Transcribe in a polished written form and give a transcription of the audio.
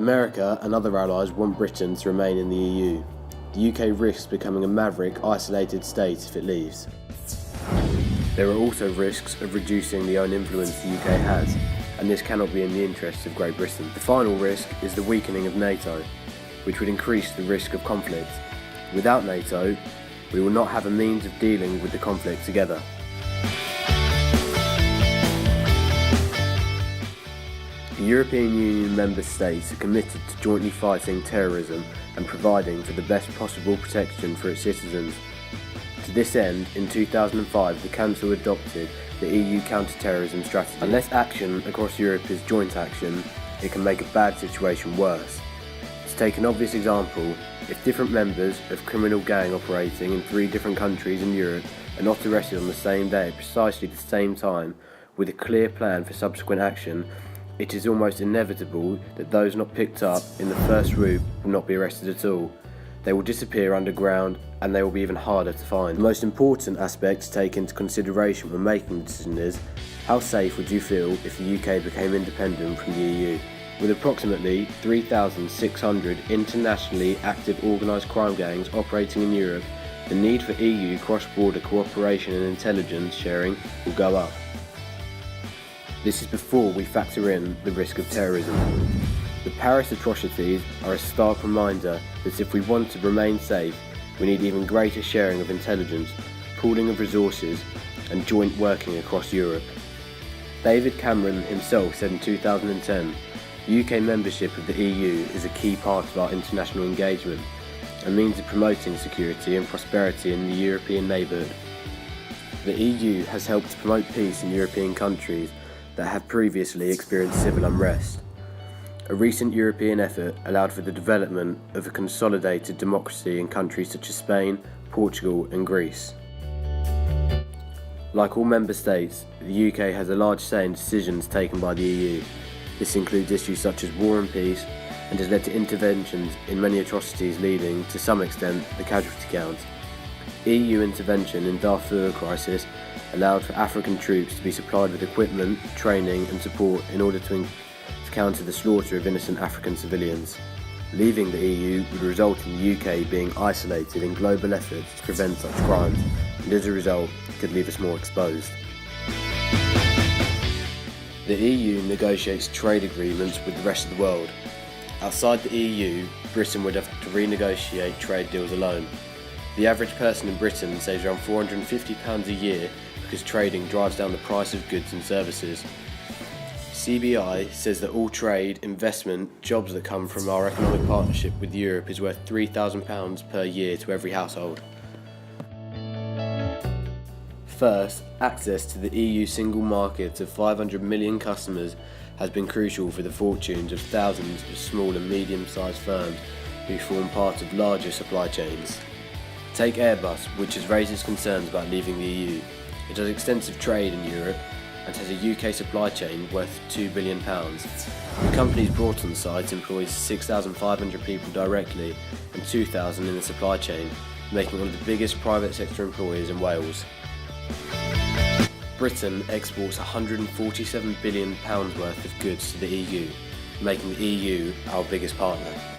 America and other allies want Britain to remain in the EU. The UK risks becoming a maverick, isolated state if it leaves. There are also risks of reducing the own influence the UK has, and this cannot be in the interests of Great Britain. The final risk is the weakening of NATO, which would increase the risk of conflict. Without NATO, we will not have a means of dealing with the conflict together. The European Union member states are committed to jointly fighting terrorism and providing for the best possible protection for its citizens. To this end, in 2005, the Council adopted the EU counter-terrorism strategy. Unless action across Europe is joint action, it can make a bad situation worse. To take an obvious example, if different members of criminal gang operating in 3 different countries in Europe are not arrested on the same day at precisely the same time, with a clear plan for subsequent action, it is almost inevitable that those not picked up in the first route will not be arrested at all. They will disappear underground, and they will be even harder to find. The most important aspect to take into consideration when making the decision is, how safe would you feel if the UK became independent from the EU? With approximately 3,600 internationally active organised crime gangs operating in Europe, the need for EU cross-border cooperation and intelligence sharing will go up. This is before we factor in the risk of terrorism. The Paris atrocities are a stark reminder that if we want to remain safe, we need even greater sharing of intelligence, pooling of resources, and joint working across Europe. David Cameron himself said in 2010, UK membership of the EU is a key part of our international engagement, a means of promoting security and prosperity in the European neighbourhood. The EU has helped to promote peace in European countries that have previously experienced civil unrest. A recent European effort allowed for the development of a consolidated democracy in countries such as Spain, Portugal and Greece. Like all member states, the UK has a large say in decisions taken by the EU. This includes issues such as war and peace, and has led to interventions in many atrocities, leading, to some extent, the casualty count. EU intervention in Darfur crisis allowed for African troops to be supplied with equipment, training and support in order to counter the slaughter of innocent African civilians. Leaving the EU would result in the UK being isolated in global efforts to prevent such crimes, and as a result, could leave us more exposed. The EU negotiates trade agreements with the rest of the world. Outside the EU, Britain would have to renegotiate trade deals alone. The average person in Britain saves around £450 a year because trading drives down the price of goods and services. CBI says that all trade, investment, jobs that come from our economic partnership with Europe is worth £3,000 per year to every household. First, access to the EU single market of 500 million customers has been crucial for the fortunes of thousands of small and medium-sized firms who form part of larger supply chains. Take Airbus, which has raised its concerns about leaving the EU. It has extensive trade in Europe and has a UK supply chain worth £2 billion. The company's Broughton site employs 6,500 people directly and 2,000 in the supply chain, making it one of the biggest private sector employers in Wales. Britain exports £147 billion worth of goods to the EU, making the EU our biggest partner.